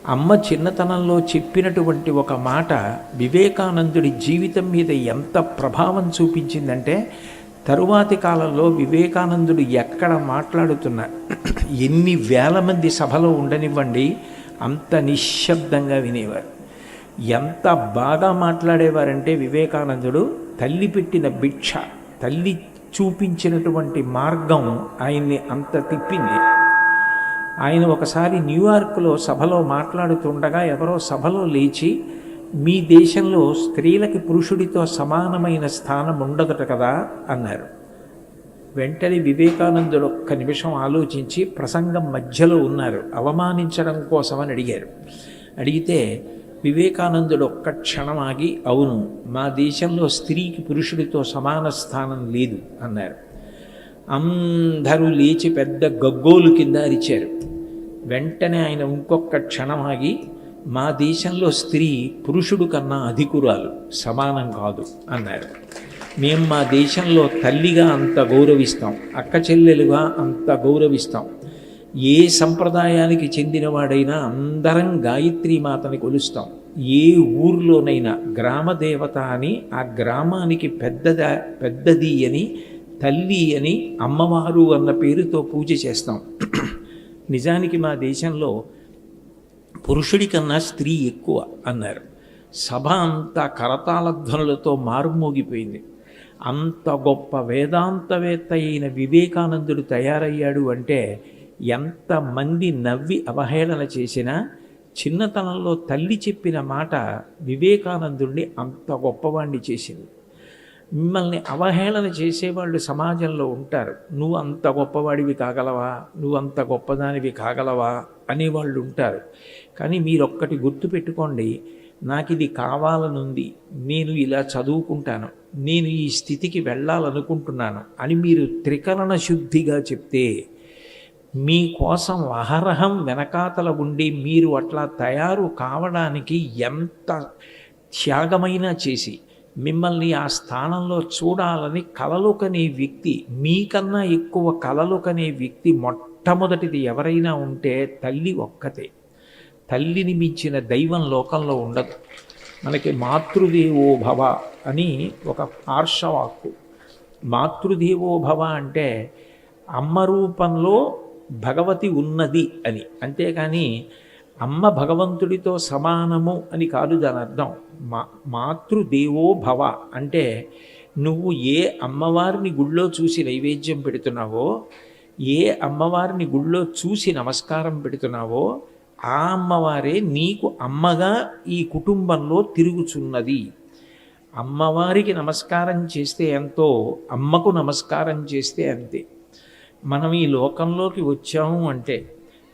అమ్మ చిన్నతనంలో చెప్పినటువంటి ఒక మాట వివేకానందుడి జీవితం మీద ఎంత ప్రభావం చూపించిందంటే, తరువాతి కాలంలో వివేకానందుడు ఎక్కడ మాట్లాడుతున్నా ఎన్ని వేల మంది సభలో ఉండనివ్వండి, అంత నిశ్శబ్దంగా వినేవారు. ఎంత బాగా మాట్లాడేవారంటే వివేకానందుడు, తల్లి పెట్టిన భిక్ష, తల్లి చూపించినటువంటి మార్గం ఆయన్ని అంత తిప్పింది. ఆయన ఒకసారి న్యూయార్క్లో సభలో మాట్లాడుతుండగా ఎవరో సభలో లేచి, మీ దేశంలో స్త్రీలకి పురుషుడితో సమానమైన స్థానం ఉండదట కదా అన్నారు. వెంటనే వివేకానందుడు ఒక్క నిమిషం ఆలోచించి, ప్రసంగం మధ్యలో ఉన్నారు, అవమానించడం కోసమని అడిగారు. అడిగితే వివేకానందుడు ఒక్క క్షణం ఆగి, అవును, మా దేశంలో స్త్రీకి పురుషుడితో సమాన స్థానం లేదు అన్నారు. అందరూ లేచి పెద్ద గగ్గోలు కింద అరిచారు. వెంటనే ఆయన ఇంకొక క్షణం ఆగి, మా దేశంలో స్త్రీ పురుషుడు కన్నా అధికురాలు, సమానం కాదు అన్నారు. మేము మా దేశంలో తల్లిగా అంత గౌరవిస్తాం, అక్క చెల్లెలుగా అంత గౌరవిస్తాం. ఏ సంప్రదాయానికి చెందినవాడైనా అందరం గాయత్రీ మాతని కొలుస్తాం. ఏ ఊర్లోనైనా గ్రామదేవత అని, ఆ గ్రామానికి పెద్దది అని, తల్లి అని, అమ్మవారు అన్న పేరుతో పూజ చేస్తాం. నిజానికి మా దేశంలో పురుషుడి కన్నా స్త్రీ ఎక్కువ అన్నారు. సభ అంతా కరతాళధ్వనులతో మారుమోగిపోయింది. అంత గొప్ప వేదాంతవేత్త అయిన వివేకానందుడు తయారయ్యాడు అంటే, ఎంతమంది నవ్వి అవహేళన చేసినా చిన్నతనంలో తల్లి చెప్పిన మాట వివేకానందుడిని అంత గొప్పవాణ్ణి చేసింది. మిమ్మల్ని అవహేళన చేసేవాళ్ళు సమాజంలో ఉంటారు. నువ్వు అంత గొప్పవాడివి కాగలవా, నువ్వు అంత గొప్పదానివి కాగలవా అనేవాళ్ళు ఉంటారు. కానీ మీరొక్కటి గుర్తుపెట్టుకోండి, నాకు ఇది కావాలనుంది, నేను ఇలా చదువుకుంటాను, నేను ఈ స్థితికి వెళ్ళాలనుకుంటున్నాను అని మీరు త్రికరణ శుద్ధిగా చెప్తే, మీకోసం అహరహం వెనకాతల ఉండి మీరు అట్లా తయారు కావడానికి ఎంత త్యాగమైనా చేసి మిమ్మల్ని ఆ స్థానంలో చూడాలని కలలు కనే వ్యక్తి, మీకన్నా ఎక్కువ కలలు కనే వ్యక్తి మొట్టమొదటిది ఎవరైనా ఉంటే తల్లి ఒక్కతే. తల్లిని మించిన దైవం లోకంలో ఉండదు. మనకి మాతృదేవో భవ అని ఒక ఆర్షవాక్కు. మాతృదేవో భవ అంటే అమ్మ రూపంలో భగవతి ఉన్నది అని, అంతేకాని అమ్మ భగవంతుడితో సమానము అని కాదు దాని అర్థం. మాతృదేవో భవ అంటే నువ్వు ఏ అమ్మవారిని గుళ్ళో చూసి నైవేద్యం పెడుతున్నావో, ఏ అమ్మవారిని గుళ్ళో చూసి నమస్కారం పెడుతున్నావో, ఆ అమ్మవారే నీకు అమ్మగా ఈ కుటుంబంలో తిరుగుచున్నది. అమ్మవారికి నమస్కారం చేస్తే ఎంతో, అమ్మకు నమస్కారం చేస్తే అంతే. మనం ఈ లోకంలోకి వచ్చాము అంటే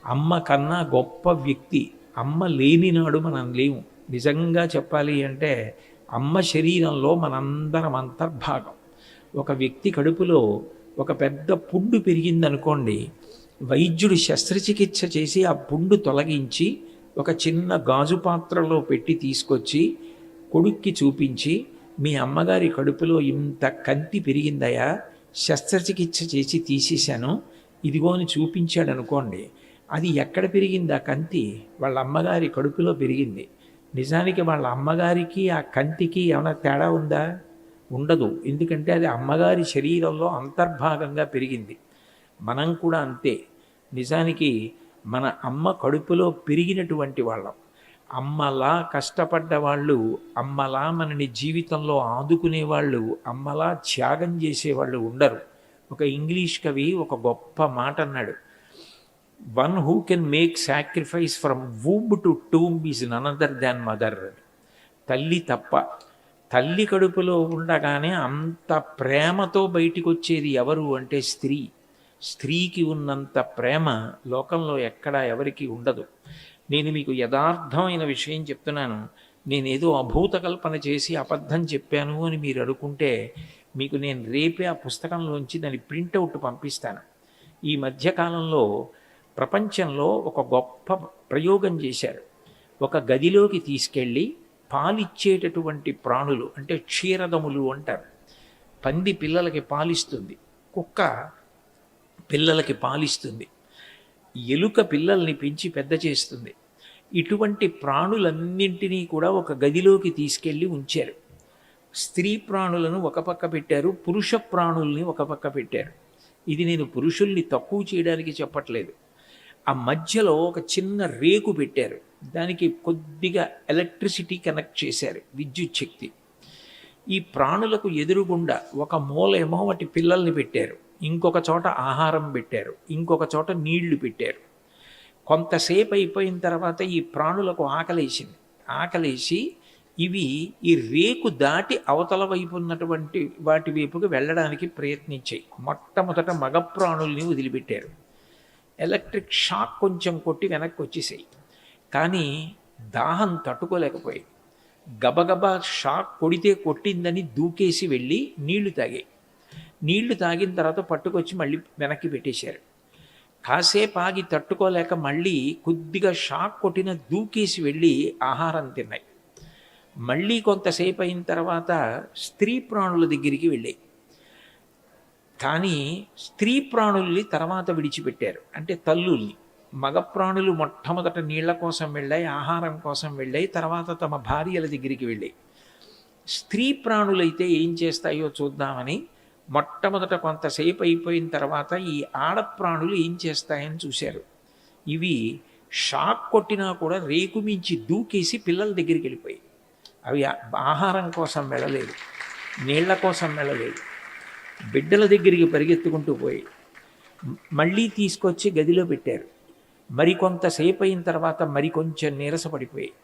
అమ్మ కన్నా గొప్ప వ్యక్తి అమ్మ లేనినాడు మనం లేము. నిజంగా చెప్పాలి అంటే అమ్మ శరీరంలో మనందరం అంతర్భాగం. ఒక వ్యక్తి కడుపులో ఒక పెద్ద పుండు పెరిగిందనుకోండి, వైద్యుడు శస్త్రచికిత్స చేసి ఆ పుండు తొలగించి ఒక చిన్న గాజు పాత్రలో పెట్టి తీసుకొచ్చి కొడుక్కి చూపించి, మీ అమ్మగారి కడుపులో ఇంత కంతి పెరిగిందయా, శస్త్రచికిత్స చేసి తీసేశాను, ఇదిగో అని చూపించాడు అనుకోండి. అది ఎక్కడ పెరిగింది ఆ కంతి? వాళ్ళ అమ్మగారి కడుపులో పెరిగింది. నిజానికి వాళ్ళ అమ్మగారికి ఆ కంతికి ఏమైనా తేడా ఉందా? ఉండదు. ఎందుకంటే అది అమ్మగారి శరీరంలో అంతర్భాగంగా పెరిగింది. మనం కూడా అంతే. నిజానికి మన అమ్మ కడుపులో పెరిగినటువంటి వాళ్ళం. అమ్మలా కష్టపడ్డ వాళ్ళు, అమ్మలా మనని జీవితంలో ఆదుకునేవాళ్ళు, అమ్మలా త్యాగం చేసేవాళ్ళు ఉండరు. ఒక ఇంగ్లీష్ కవి ఒక గొప్ప మాట అన్నాడు, one who can make sacrifice from womb to tomb is none other than mother. తల్లి తప్ప. తల్లి కడుపులో ఉండగానే అంత ప్రేమతో బయటికి వచ్చేది ఎవరు అంటే స్త్రీ. స్త్రీకి ఉన్నంత ప్రేమ లోకంలో ఎక్కడా ఎవరికి ఉండదు. నేను మీకు యథార్థమైన విషయం చెప్తున్నాను. నేనేదో అభూత కల్పన చేసి అబద్ధం చెప్పాను అని మీరు అనుకుంటే, మీకు నేను రేపే ఆ పుస్తకంలోంచి దాని ప్రింటౌట్ పంపిస్తాను. ఈ మధ్యకాలంలో ప్రపంచంలో ఒక గొప్ప ప్రయోగం చేశారు. ఒక గదిలోకి తీసుకెళ్ళి పాలిచ్చేటటువంటి ప్రాణులు, అంటే క్షీరదములు అంటారు. పంది పిల్లలకి పాలిస్తుంది, కుక్క పిల్లలకి పాలిస్తుంది, ఎలుక పిల్లల్ని పెంచి పెద్ద చేస్తుంది. ఇటువంటి ప్రాణులన్నింటినీ కూడా ఒక గదిలోకి తీసుకెళ్ళి ఉంచారు. స్త్రీ ప్రాణులను ఒక పక్క పెట్టారు, పురుష ప్రాణుల్ని ఒక పక్క పెట్టారు. ఇది నేను పురుషుల్ని తక్కువ చేయడానికి చెప్పట్లేదు. ఆ మధ్యలో ఒక చిన్న రేకు పెట్టారు, దానికి కొద్దిగా ఎలక్ట్రిసిటీ కనెక్ట్ చేశారు, విద్యుత్ శక్తి. ఈ ప్రాణులకు ఎదురుగుండా ఒక మూలేమో వాటి పిల్లల్ని పెట్టారు, ఇంకొక చోట ఆహారం పెట్టారు, ఇంకొక చోట నీళ్లు పెట్టారు. కొంతసేపు అయిపోయిన తర్వాత ఈ ప్రాణులకు ఆకలేసింది. ఆకలేసి ఇవి ఈ రేకు దాటి అవతల వైపు ఉన్నటువంటి వాటి వైపుకి వెళ్ళడానికి ప్రయత్నించాయి. మొట్టమొదట మగ ప్రాణుల్ని వదిలిపెట్టారు. ఎలక్ట్రిక్ షాక్ కొంచెం కొట్టి వెనక్కి వచ్చేసాయి. కానీ దాహం తట్టుకోలేకపోయాయి. గబగబా షాక్ కొడితే కొట్టిందని దూకేసి వెళ్ళి నీళ్లు తాగాయి. నీళ్లు తాగిన తర్వాత పట్టుకొచ్చి మళ్ళీ వెనక్కి పెట్టేశారు. కాసేపు ఆగి తట్టుకోలేక మళ్ళీ కొద్దిగా షాక్ కొట్టిన దూకేసి వెళ్ళి ఆహారం తిన్నాయి. మళ్ళీ కొంతసేపు అయిన తర్వాత స్త్రీ ప్రాణుల దగ్గరికి వెళ్ళాయి. కానీ స్త్రీ ప్రాణుల్ని తర్వాత విడిచిపెట్టారు, అంటే తల్లుల్ని. మగ ప్రాణులు మొట్టమొదట నీళ్ల కోసం వెళ్ళాయి, ఆహారం కోసం వెళ్ళాయి, తర్వాత తమ భార్యల దగ్గరికి వెళ్ళాయి. స్త్రీ ప్రాణులైతే ఏం చేస్తాయో చూద్దామని మొట్టమొదట కొంతసేపు అయిపోయిన తర్వాత ఈ ఆడప్రాణులు ఏం చేస్తాయని చూశారు. ఇవి షాక్ కొట్టినా కూడా రేకు మించి దూకేసి పిల్లల దగ్గరికి వెళ్ళిపోయాయి. అవి ఆహారం కోసం వెళ్ళలేదు, నీళ్ల కోసం వెళ్ళలేదు, బిడ్డల దగ్గరికి పరిగెత్తుకుంటూ పోయి మళ్ళీ తీసుకొచ్చి గదిలో పెట్టారు. మరికొంతసేపు అయిన తర్వాత మరికొంచెం నీరసపడిపోయాయి.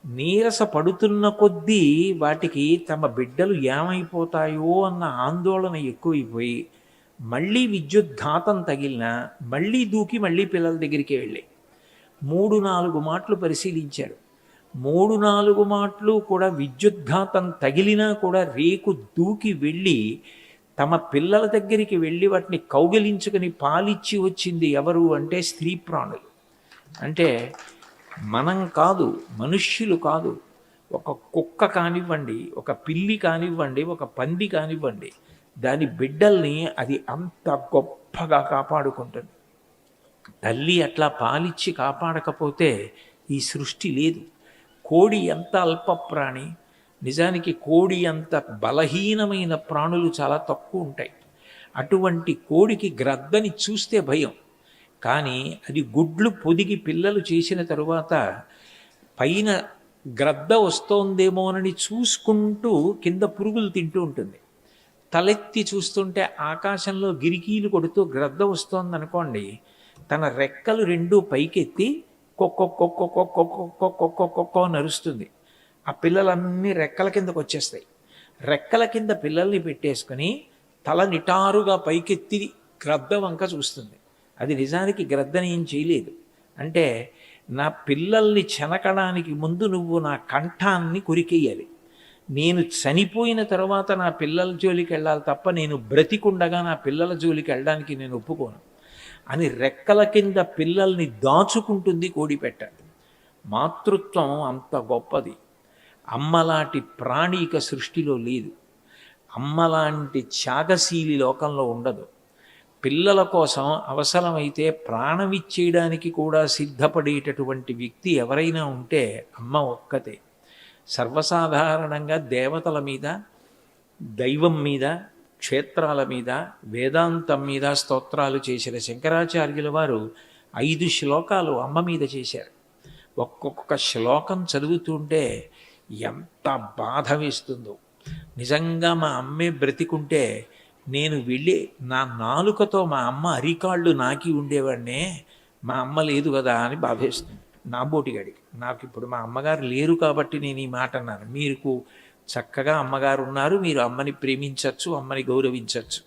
నీరస పడుతున్న కొద్దీ వాటికి తమ బిడ్డలు ఏమైపోతాయో అన్న ఆందోళన ఎక్కువైపోయి మళ్ళీ విద్యుద్ఘాతం తగిలినా మళ్ళీ దూకి మళ్ళీ పిల్లల దగ్గరికి వెళ్ళాయి. 3-4 మాటలు పరిశీలించారు. 3-4 మాటలు కూడా విద్యుద్ఘాతం తగిలినా కూడా రేకు దూకి వెళ్ళి తమ పిల్లల దగ్గరికి వెళ్ళి వాటిని కౌగిలించుకొని పాలిచ్చి వచ్చింది ఎవరు అంటే స్త్రీ ప్రాణులు. అంటే మనం కాదు, మనుష్యులు కాదు. ఒక కుక్క కానివ్వండి, ఒక పిల్లి కానివ్వండి, ఒక పంది కానివ్వండి, దాని బిడ్డల్ని అది అంత గొప్పగా కాపాడుకుంటుంది. తల్లి అట్లా పాలిచ్చి కాపాడకపోతే ఈ సృష్టి లేదు. కోడి ఎంత అల్ప ప్రాణి, నిజానికి కోడి అంత బలహీనమైన ప్రాణులు చాలా తక్కువ ఉంటాయి. అటువంటి కోడికి గ్రద్దని చూస్తే భయం. కానీ అది గుడ్లు పొదిగి పిల్లలు చేసిన తరువాత పైన గ్రద్ద వస్తోందేమోనని చూసుకుంటూ కింద పురుగులు తింటూ ఉంటుంది. తలెత్తి చూస్తుంటే ఆకాశంలో గిరికీలు కొడుతూ గ్రద్ద వస్తోందనుకోండి, తన రెక్కలు రెండూ పైకెత్తి కొక్కొక్కొక్కొక్కొక్కొక్కొక్కొక్కొక్కొక్కొక్కొ నరుస్తుంది. ఆ పిల్లలన్నీ రెక్కల కిందకు వచ్చేస్తాయి. రెక్కల కింద పిల్లల్ని పెట్టేసుకొని తల నిటారుగా పైకెత్తి గ్రద్ద వంక చూస్తుంది. అది నిజానికి గ్రద్దని ఏం చేయలేదు. అంటే నా పిల్లల్ని చెనకడానికి ముందు నువ్వు నా కంఠాన్ని కొరికేయాలి, నేను చనిపోయిన తర్వాత నా పిల్లల జోలికి వెళ్ళాలి తప్ప నేను బ్రతికుండగా నా పిల్లల జోలికి వెళ్ళడానికి నేను ఒప్పుకోను అని రెక్కల కింద పిల్లల్ని దాచుకుంటుంది కోడిపెట్ట. మాతృత్వం అంత గొప్పది. అమ్మలాంటి ప్రాణిక సృష్టిలో లేదు. అమ్మలాంటి త్యాగశీలి లోకంలో ఉండదు. పిల్లల కోసం అవసరమైతే ప్రాణం ఇచ్చేయడానికి కూడా సిద్ధపడేటటువంటి వ్యక్తి ఎవరైనా ఉంటే అమ్మ ఒక్కతే. సర్వసాధారణంగా దేవతల మీద, దైవం మీద, క్షేత్రాల మీద, వేదాంతం మీద స్తోత్రాలు చేసిన శంకరాచార్యుల వారు 5 శ్లోకాలు అమ్మ మీద చేశారు. ఒక్కొక్క శ్లోకం చదువుతుంటే ఎంత బాధ వేస్తుందో. నిజంగా మా అమ్మే బ్రతికుంటే నేను వెళ్ళి నా నాలుకతో మా అమ్మ అరికాళ్ళు నాకి ఉండేవాడినే, మా అమ్మ లేదు కదా అని బాధేస్తుంది నా బోటిగాడికి. నాకు ఇప్పుడు మా అమ్మగారు లేరు కాబట్టి నేను ఈ మాట అన్నాను. మీకు చక్కగా అమ్మగారు ఉన్నారు, మీరు అమ్మని ప్రేమించవచ్చు, అమ్మని గౌరవించవచ్చు.